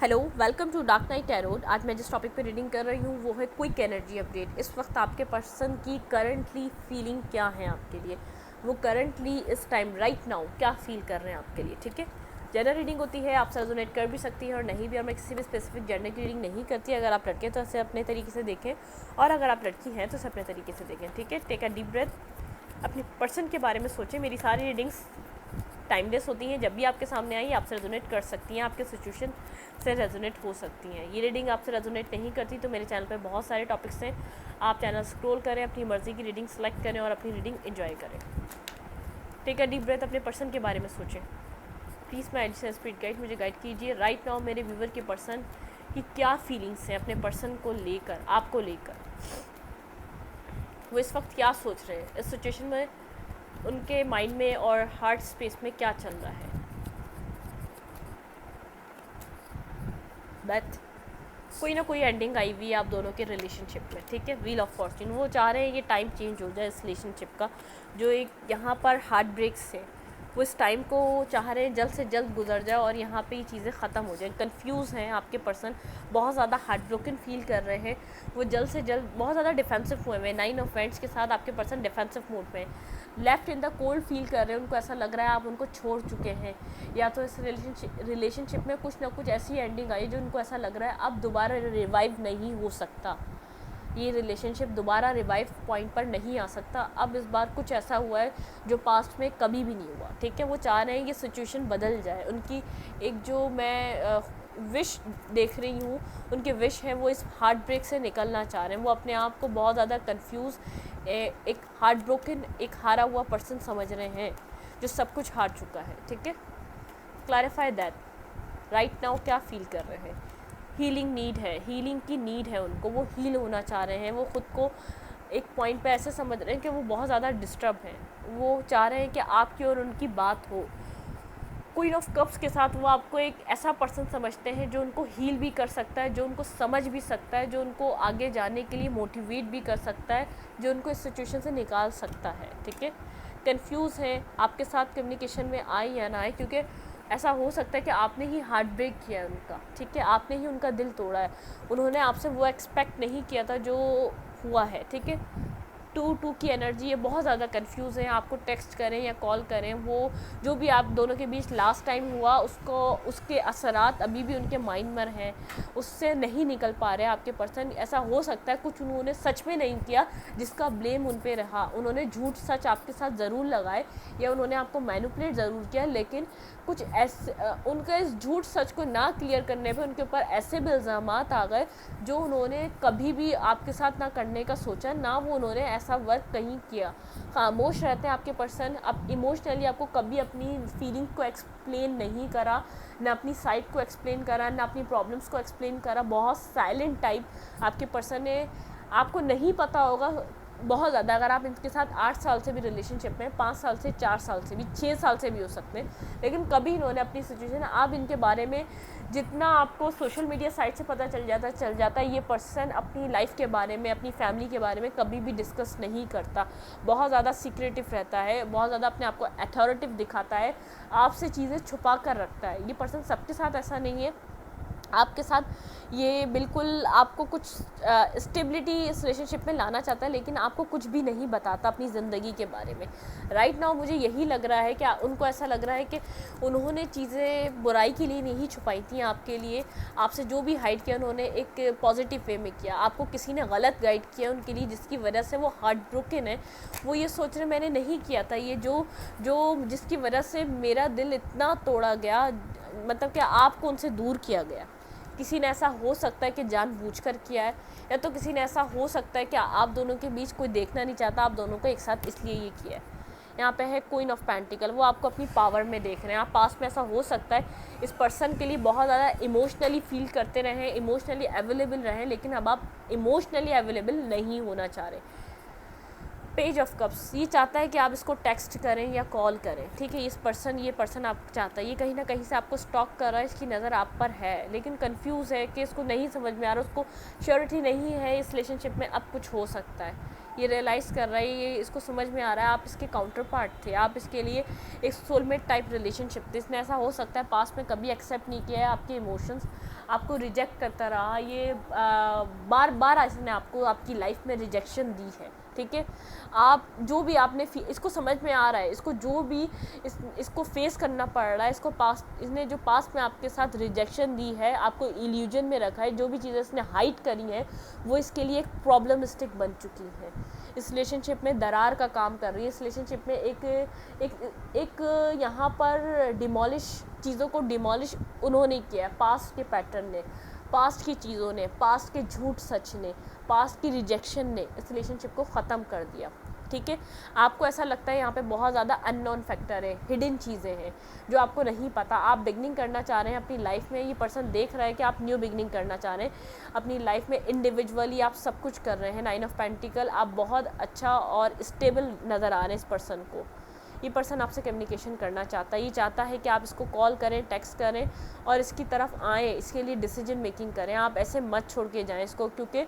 Hello, welcome to dark night tarot. आज मैं जिस टॉपिक पे रीडिंग कर रही हूँ वो है क्विक एनर्जी अपडेट। इस वक्त आपके पर्सन की करंटली फीलिंग क्या है आपके लिए, वो करंटली इस टाइम राइट नाउ क्या फील कर रहे हैं आपके लिए। ठीक है, जनरल रीडिंग होती है, आपसे रेजोनेट कर भी सकती है और नहीं भी। और मैं किसी भी स्पेसिफिक जेंडर की रीडिंग नहीं करती। अगर आप लड़के तो इसे अपने तरीके से देखें और अगर आप लड़की हैं तो इसे अपने तरीके से देखें। ठीक है, टेक अ डीप ब्रेथ, अपने पर्सन के बारे में सोचें। मेरी सारी रीडिंग्स टाइमलेस होती हैं, जब भी आपके सामने आई आपसे रेजोनेट कर सकती हैं, आपके सिचुएशन से रेजोनेट हो सकती हैं। ये रीडिंग आपसे रेजोनेट नहीं करती तो मेरे चैनल पर बहुत सारे टॉपिक्स हैं, आप चैनल स्क्रॉल करें, अपनी मर्ज़ी की रीडिंग सेलेक्ट करें और अपनी रीडिंग एंजॉय करें। टेक अ डीप ब्रेथ, अपने पर्सन के बारे में सोचें। Please my additional spirit guide, मुझे गाइड कीजिए राइट नाउ मेरे व्यूवर के पर्सन की क्या फीलिंग्स हैं अपने पर्सन को लेकर, आपको लेकर। वो इस वक्त क्या सोच रहे हैं, इस सिचुएशन में उनके माइंड में और हार्ट स्पेस में क्या चल रहा है। बट कोई ना कोई एंडिंग आई हुई है आप दोनों के रिलेशनशिप में। ठीक है, व्हील ऑफ फॉर्च्यून, वो चाह रहे हैं ये टाइम चेंज हो जाए इस रिलेशनशिप का। जो एक यहाँ पर हार्ट ब्रेक्स है वो इस टाइम को चाह रहे हैं जल्द से जल्द गुजर जाए और यहाँ पे ये चीज़ें ख़त्म हो जाए। कंफ्यूज हैं आपके पर्सन, बहुत ज़्यादा हार्ट ब्रोकन फील कर रहे हैं। वो जल्द से जल्द बहुत ज़्यादा डिफेंसिव हुए हैं। 9 ऑफ वांड्स के साथ आपके पर्सन डिफेंसिव मोड में है, left in the cold feel कर रहे हैं। उनको ऐसा लग रहा है आप उनको छोड़ चुके हैं, या तो इस रिलेशनशिप में कुछ ना कुछ ऐसी एंडिंग आई जो उनको ऐसा लग रहा है अब दोबारा रिवाइव नहीं हो सकता। ये रिलेशनशिप दोबारा रिवाइव पॉइंट पर नहीं आ सकता। अब इस बार कुछ ऐसा हुआ है जो पास्ट में कभी भी नहीं हुआ। ठीक है, वो चाह रहे हैं ये सिचुएशन बदल जाए। उनकी एक जो मैं विश देख रही हूँ, उनके विश है वो इस हार्ट ब्रेक से निकलना चाह रहे हैं। वो अपने आप को बहुत ज़्यादा कंफ्यूज, एक हार्ट ब्रोकन, एक हारा हुआ पर्सन समझ रहे हैं जो सब कुछ हार चुका है। ठीक है, क्लैरिफाई दैट राइट नाउ क्या फील कर रहे हैं। हीलिंग नीड है, हीलिंग की नीड है उनको, वो हील होना चाह रहे हैं। वो ख़ुद को एक पॉइंट पे ऐसे समझ रहे हैं कि वो बहुत ज़्यादा डिस्टर्ब हैं। वो चाह रहे हैं कि आपकी और उनकी बात हो। क्वीन ऑफ कप्स के साथ वो आपको एक ऐसा पर्सन समझते हैं जो उनको हील भी कर सकता है, जो उनको समझ भी सकता है, जो उनको आगे जाने के लिए मोटिवेट भी कर सकता है, जो उनको इस सिचुएशन से निकाल सकता है। ठीक है, कंफ्यूज हैं आपके साथ कम्युनिकेशन में आए या ना आए, क्योंकि ऐसा हो सकता है कि आपने ही हार्ट ब्रेक किया है उनका। ठीक है, आपने ही उनका दिल तोड़ा है। उन्होंने आपसे वो एक्सपेक्ट नहीं किया था जो हुआ है। ठीक है, 2 की एनर्जी है, बहुत ज़्यादा कंफ्यूज हैं। आपको टेक्स्ट करें या कॉल करें, वो जो भी आप दोनों के बीच लास्ट टाइम हुआ उसके असरात अभी भी उनके माइंड में हैं, उससे नहीं निकल पा रहे आपके पर्सन। ऐसा हो सकता है कुछ उन्होंने सच में नहीं किया जिसका ब्लेम उन पे रहा। उन्होंने झूठ सच आपके साथ ज़रूर लगाए या उन्होंने आपको मैनिपुलेट ज़रूर किया, लेकिन कुछ ऐसे उनका इस झूठ सच को ना क्लियर करने पे उनके ऊपर ऐसे भी इल्ज़ामात आ गए जो उन्होंने कभी भी आपके साथ ना करने का सोचा, ना वो उन्होंने ऐसा वर्क कहीं किया। खामोश रहते हैं आपके पर्सन। अब इमोशनली आपको कभी अपनी फीलिंग को एक्सप्लेन नहीं करा, ना अपनी साइड को एक्सप्लेन करा, ना अपनी प्रॉब्लम्स को एक्सप्लेन करा। बहुत साइलेंट टाइप आपके पर्सन ने, आपको नहीं पता होगा बहुत ज़्यादा। अगर आप इनके साथ 8 साल से भी रिलेशनशिप में, 5 साल से, 4 साल से भी, 6 साल से भी हो सकते हैं, लेकिन कभी इन्होंने अपनी सिचुएशन, आप इनके बारे में जितना आपको सोशल मीडिया साइट से पता चल जाता है, ये पर्सन अपनी लाइफ के बारे में, अपनी फैमिली के बारे में कभी भी डिस्कस नहीं करता। बहुत ज़्यादा सीक्रेटिव रहता है, बहुत ज़्यादा अपने आप को अथॉरिटिव दिखाता है, आपसे चीज़ें छुपा कर रखता है। ये पर्सन सबके साथ ऐसा नहीं है, आपके साथ ये बिल्कुल आपको कुछ स्टेबिलिटी इस रिलेशनशिप में लाना चाहता है, लेकिन आपको कुछ भी नहीं बताता अपनी ज़िंदगी के बारे में। राइट नाउ मुझे यही लग रहा है कि उनको ऐसा लग रहा है कि उन्होंने चीज़ें बुराई के लिए नहीं छुपाई थी आपके लिए। आपसे जो भी हाइड किया उन्होंने एक पॉजिटिव वे में किया। आपको किसी ने गलत गाइड किया उनके लिए, जिसकी वजह से वो हार्ट ब्रोकन है। वो ये सोच रहे मैंने नहीं किया था, ये जो जिसकी वजह से मेरा दिल इतना तोड़ा गया, मतलब कि आपको उनसे दूर किया गया। किसी ने ऐसा हो सकता है कि जानबूझकर किया है, या तो किसी ने ऐसा हो सकता है कि आप दोनों के बीच कोई देखना नहीं चाहता आप दोनों को एक साथ, इसलिए ये किया है। यहाँ पे है क्वीन ऑफ पेंटिकल, वो आपको अपनी पावर में देख रहे हैं। आप पास में ऐसा हो सकता है इस पर्सन के लिए बहुत ज़्यादा इमोशनली फील करते रहें, इमोशनली अवेलेबल रहें, लेकिन अब आप इमोशनली अवेलेबल नहीं होना चाह रहे। पेज ऑफ कप्स, ये चाहता है कि आप इसको टेक्स्ट करें या कॉल करें। ठीक है, ये पर्सन आप चाहता है, ये कहीं ना कहीं से आपको स्टॉक कर रहा है, इसकी नज़र आप पर है, लेकिन कंफ्यूज है कि इसको नहीं समझ में आ रहा, उसको श्योरिटी नहीं है इस रिलेशनशिप में अब कुछ हो सकता है। ये रियलाइज़ कर रहा है, ये इसको समझ में आ रहा है आप इसके काउंटर पार्ट थे, आप इसके लिए एक सोलमेट टाइप रिलेशनशिप थे। इसने ऐसा हो सकता है पास्ट में कभी एक्सेप्ट नहीं किया है आपके इमोशंस, आपको रिजेक्ट करता रहा, ये बार बार इसने आपको आपकी लाइफ में रिजेक्शन दी है, ठीक है। आप जो भी आपने इसको समझ में आ रहा है, इसको जो भी इसको फेस करना पड़ रहा है, इसने जो पास्ट में आपके साथ रिजेक्शन दी है, आपको इल्यूजन में रखा है, जो भी चीज़ें इसने हाइड करी हैं वो इसके लिए एक प्रॉब्लमिस्टिक बन चुकी है, इस रिलेशनशिप में दरार का काम कर रही है, इस रिलेशनशिप में एक यहाँ पर डिमोलिश चीज़ों को डिमोलिश उन्होंने किया, पास्ट के पैटर्न ने, पास्ट की चीज़ों ने, पास्ट के झूठ सच ने, पास्ट की रिजेक्शन ने इस रिलेशनशिप को ख़त्म कर दिया, ठीक है। आपको ऐसा लगता है यहाँ पे बहुत ज़्यादा अननोन फैक्टर है, हिडन चीज़ें हैं जो आपको नहीं पता। आप बिगनिंग करना चाह रहे हैं अपनी लाइफ में, ये पर्सन देख रहा है कि आप न्यू बिगनिंग करना चाह रहे हैं अपनी लाइफ में, इंडिविजुअली आप सब कुछ कर रहे हैं। 9 ऑफ पेंटिकल, आप बहुत अच्छा और स्टेबल नज़र आ रहे हैं इस पर्सन को। ये पर्सन आपसे कम्युनिकेशन करना चाहता है, ये चाहता है कि आप इसको कॉल करें, टेक्स्ट करें और इसकी तरफ आएँ, इसके लिए डिसीजन मेकिंग करें। आप ऐसे मत छोड़ के जाएँ इसको, क्योंकि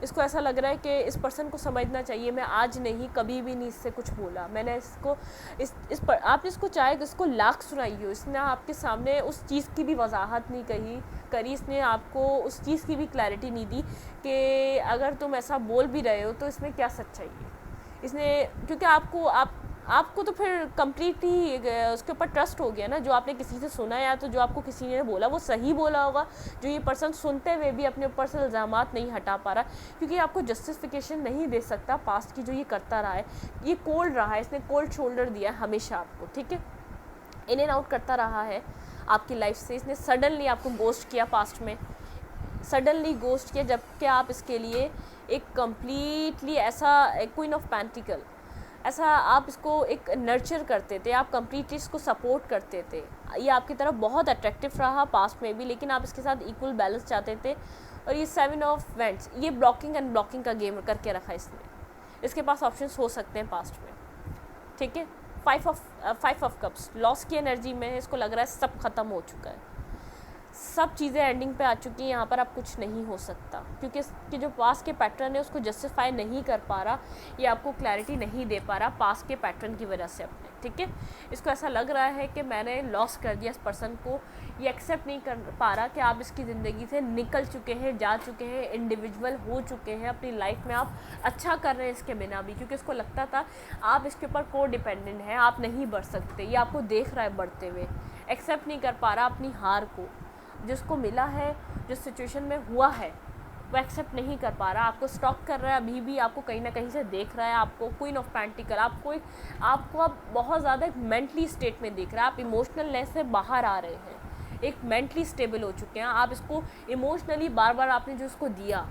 इसको ऐसा लग रहा है कि इस पर्सन को समझना चाहिए मैं आज नहीं, कभी भी नहीं इससे कुछ बोला, मैंने इसको आपने इसको चाहे तो इसको लाख सुनाई हो, इसने आपके सामने उस चीज़ की भी वजाहत नहीं करी, इसने आपको उस चीज़ की भी क्लैरिटी नहीं दी कि अगर तुम ऐसा बोल भी रहे हो तो इसमें क्या सच्चाई है। इसने क्योंकि आपको तो फिर कम्प्लीटली उसके ऊपर ट्रस्ट हो गया ना, जो आपने किसी से सुना या तो जो आपको किसी ने बोला वो सही बोला होगा, जो ये पर्सन सुनते हुए भी अपने ऊपर से इल्ज़ामात नहीं हटा पा रहा, क्योंकि आपको जस्टिफिकेशन नहीं दे सकता पास्ट की जो ये करता रहा है। ये कोल्ड रहा है, इसने कोल्ड शोल्डर दिया है हमेशा आपको, ठीक है, इन एंड आउट करता रहा है आपकी लाइफ से। इसने सडनली आपको गोस्ट किया, पास्ट में सडनली गोस्ट किया, जबकि आप इसके लिए एक कम्प्लीटली ऐसा क्वीन ऑफ पेंटिकल, ऐसा आप इसको एक नर्चर करते थे, आप कम्प्लीटली इसको सपोर्ट करते थे, ये आपकी तरफ बहुत अट्रैक्टिव रहा पास्ट में भी, लेकिन आप इसके साथ इक्वल बैलेंस चाहते थे। और ये 7 ऑफ वेंट्स, ये ब्लॉकिंग एंड ब्लॉकिंग का गेम करके रखा इसने, इसके पास ऑप्शंस हो सकते हैं पास्ट में, ठीक है। 5 ऑफ कप्स, लॉस की एनर्जी में इसको लग रहा है सब खत्म हो चुका है, सब चीज़ें एंडिंग पे आ चुकी हैं, यहाँ पर अब कुछ नहीं हो सकता, क्योंकि इसके जो पास्ट के पैटर्न है उसको जस्टिफाई नहीं कर पा रहा, ये आपको क्लैरिटी नहीं दे पा रहा पास्ट के पैटर्न की वजह से अपने, ठीक है। इसको ऐसा लग रहा है कि मैंने लॉस कर दिया इस पर्सन को, ये एक्सेप्ट नहीं कर पा रहा कि आप इसकी ज़िंदगी से निकल चुके हैं, जा चुके हैं, इंडिविजुअल हो चुके हैं, अपनी लाइफ में आप अच्छा कर रहे हैं इसके बिना भी, क्योंकि इसको लगता था आप इसके ऊपर को डिपेंडेंट हैं, आप नहीं बढ़ सकते, ये आपको देख रहा है बढ़ते हुए, एक्सेप्ट नहीं कर पा रहा अपनी हार को, जिसको मिला है, जिस सिचुएशन में हुआ है वो एक्सेप्ट नहीं कर पा रहा, आपको स्टॉक कर रहा है, अभी भी आपको कहीं ना कहीं से देख रहा है, आपको क्वीन ऑफ पेंटिकल, आपको अब बहुत ज़्यादा एक मेंटली स्टेट में देख रहा है, आप इमोशनलनेस से बाहर आ रहे हैं, एक मेंटली स्टेबल हो चुके हैं आप। इसको इमोशनली बार बार आपने जो उसको दिया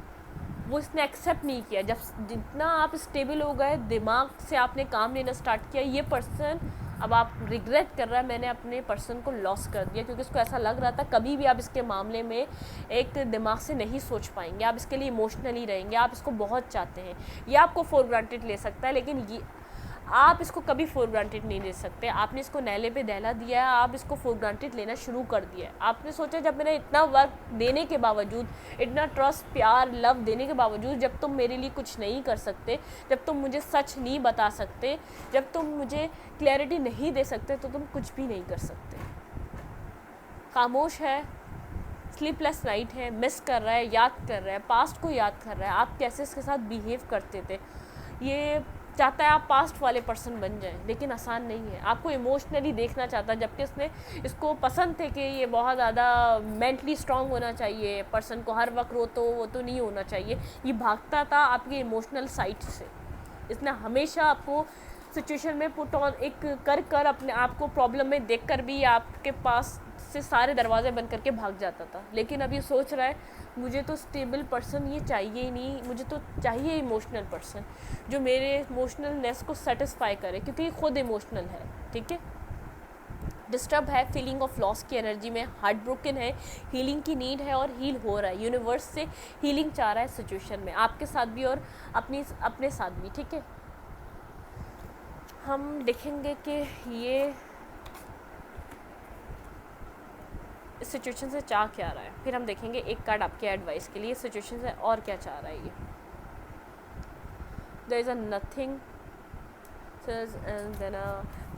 वो इसने एक्सेप्ट नहीं किया, जब जितना आप स्टेबल हो गए, दिमाग से आपने काम लेना स्टार्ट किया, ये पर्सन अब आप रिग्रेट कर रहा है मैंने अपने पर्सन को लॉस कर दिया, क्योंकि उसको ऐसा लग रहा था कभी भी आप इसके मामले में एक दिमाग से नहीं सोच पाएंगे, आप इसके लिए इमोशनली रहेंगे, आप इसको बहुत चाहते हैं, ये आपको फॉर ग्रांटेड ले सकता है, लेकिन ये आप इसको कभी फॉर ग्रांटेड नहीं ले सकते। आपने इसको नहले पे दहला दिया है, आप इसको फॉर ग्रांटेड लेना शुरू कर दिया है। आपने सोचा जब मैंने इतना वर्क देने के बावजूद, इतना ट्रस्ट, प्यार, लव देने के बावजूद, जब तुम मेरे लिए कुछ नहीं कर सकते, जब तुम मुझे सच नहीं बता सकते, जब तुम मुझे क्लैरिटी नहीं दे सकते, तो तुम कुछ भी नहीं कर सकते। खामोश है, स्लीपलेस नाइट है, मिस कर रहा है, याद कर रहा है, पास्ट को याद कर रहा है, आप कैसे इसके साथ बिहेव करते थे, ये चाहता है आप पास्ट वाले पर्सन बन जाएं, लेकिन आसान नहीं है। आपको इमोशनली देखना चाहता है, जबकि इसने इसको पसंद थे कि ये बहुत ज़्यादा मेंटली स्ट्रांग होना चाहिए, पर्सन को हर वक्त वो तो नहीं होना चाहिए, ये भागता था आपके इमोशनल साइड से। इसने हमेशा आपको सिचुएशन में पुट ऑन एक कर अपने आप को प्रॉब्लम में देख कर भी आपके पास से सारे दरवाजे बंद करके भाग जाता था, लेकिन अब ये सोच रहा है मुझे तो स्टेबल पर्सन ये चाहिए ही नहीं, मुझे तो चाहिए इमोशनल पर्सन जो मेरे इमोशनलनेस को सेटिस्फाई करे, क्योंकि ये खुद इमोशनल है, ठीक है। डिस्टर्ब है, फीलिंग ऑफ लॉस की एनर्जी में, हार्ट ब्रोकन है, हीलिंग की नीड है और हील हो रहा है, यूनिवर्स से हीलिंग चाह रहा है सिचुएशन में, आपके साथ भी और अपने साथ भी, ठीक है। हम देखेंगे कि ये इस सिचुएशन से चाह क्या रहा है, फिर हम देखेंगे एक कार्ड आपके एडवाइस के लिए सिचुएशन से और क्या चाह रहा है ये। There is a nothing, angels and then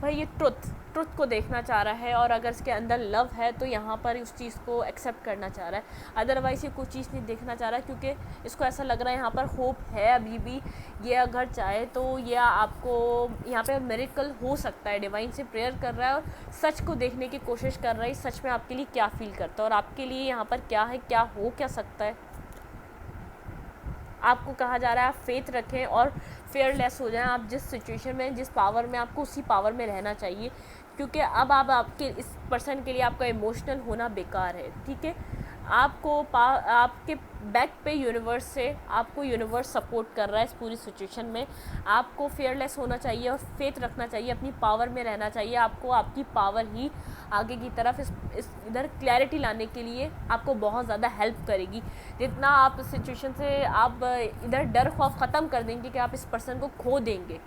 भाई ये ट्रुथ को देखना चाह रहा है, और अगर इसके अंदर लव है तो यहाँ पर उस चीज़ को एक्सेप्ट करना चाह रहा है। अदरवाइज़ ये कुछ चीज़ नहीं देखना चाह रहा है, क्योंकि इसको ऐसा लग रहा है यहाँ पर होप है अभी भी। ये अगर चाहे तो ये आपको यहाँ पे मिरेकल हो सकता है, डिवाइन से प्रेयर कर रहा है और सच को देखने की कोशिश कर रहा है, सच में आपके लिए क्या फील करता है और आपके लिए यहाँ पर क्या है, क्या हो क्या सकता है। आपको कहा जा रहा है आप फेथ रखें और फेयरलेस हो जाएं। आप जिस सिचुएशन में, जिस पावर में, आपको उसी पावर में रहना चाहिए, क्योंकि अब आप आपके इस पर्सन के लिए आपका इमोशनल होना बेकार है, ठीक है। आपके बैक पे यूनिवर्स से आपको यूनिवर्स सपोर्ट कर रहा है इस पूरी सिचुएशन में। आपको फेयरलेस होना चाहिए और फेथ रखना चाहिए, अपनी पावर में रहना चाहिए। आपको आपकी पावर ही आगे की तरफ इस इधर क्लैरिटी लाने के लिए आपको बहुत ज़्यादा हेल्प करेगी। जितना आप सिचुएशन से आप इधर डर खौफ ख़त्म कर देंगे कि आप इस पर्सन को खो देंगे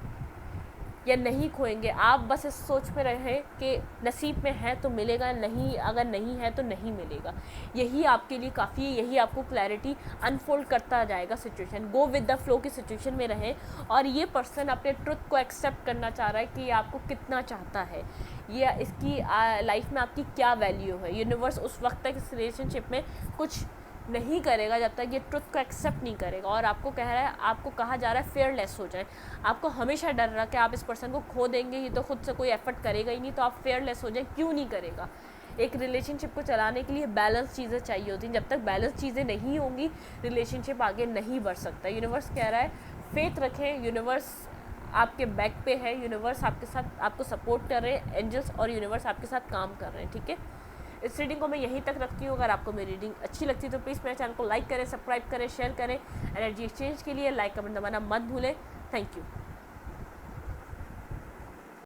या नहीं खोएंगे, आप बस इस सोच में रहें कि नसीब में है तो मिलेगा, नहीं अगर नहीं है तो नहीं मिलेगा। यही आपके लिए काफ़ी है, यही आपको क्लैरिटी अनफोल्ड करता जाएगा। Situation go with the flow की सिचुएशन में रहें, और ये पर्सन अपने ट्रुथ को एक्सेप्ट करना चाह रहा है कि आपको कितना चाहता है, ये इसकी लाइफ में आपकी क्या वैल्यू है। यूनिवर्स उस वक्त तक इस रिलेशनशिप में कुछ नहीं करेगा जब तक ये ट्रुथ को एक्सेप्ट नहीं करेगा, और आपको कह रहा है, आपको कहा जा रहा है फेयरलेस हो जाए। आपको हमेशा डर रहा कि आप इस पर्सन को खो देंगे, ये तो खुद से कोई एफर्ट करेगा ही नहीं, तो आप फेयरलेस हो जाए। क्यों नहीं करेगा? एक रिलेशनशिप को चलाने के लिए बैलेंस चीज़ें चाहिए होती हैं। जब तक बैलेंस चीज़ें नहीं होंगी रिलेशनशिप आगे नहीं बढ़ सकता। यूनिवर्स कह रहा है फेथ रखें, यूनिवर्स आपके बैक पे है, यूनिवर्स आपके साथ आपको सपोर्ट कर रहे हैं, एंजल्स और यूनिवर्स आपके साथ काम कर रहे हैं, ठीक है। इस रीडिंग को मैं यहीं तक रखती हूँ। अगर आपको मेरी रीडिंग अच्छी लगती है तो प्लीज़ मेरे चैनल को लाइक करें, सब्सक्राइब करें, शेयर करें। एनर्जी एक्सचेंज के लिए लाइक कमेंट दबाना मत भूलें। Thank you.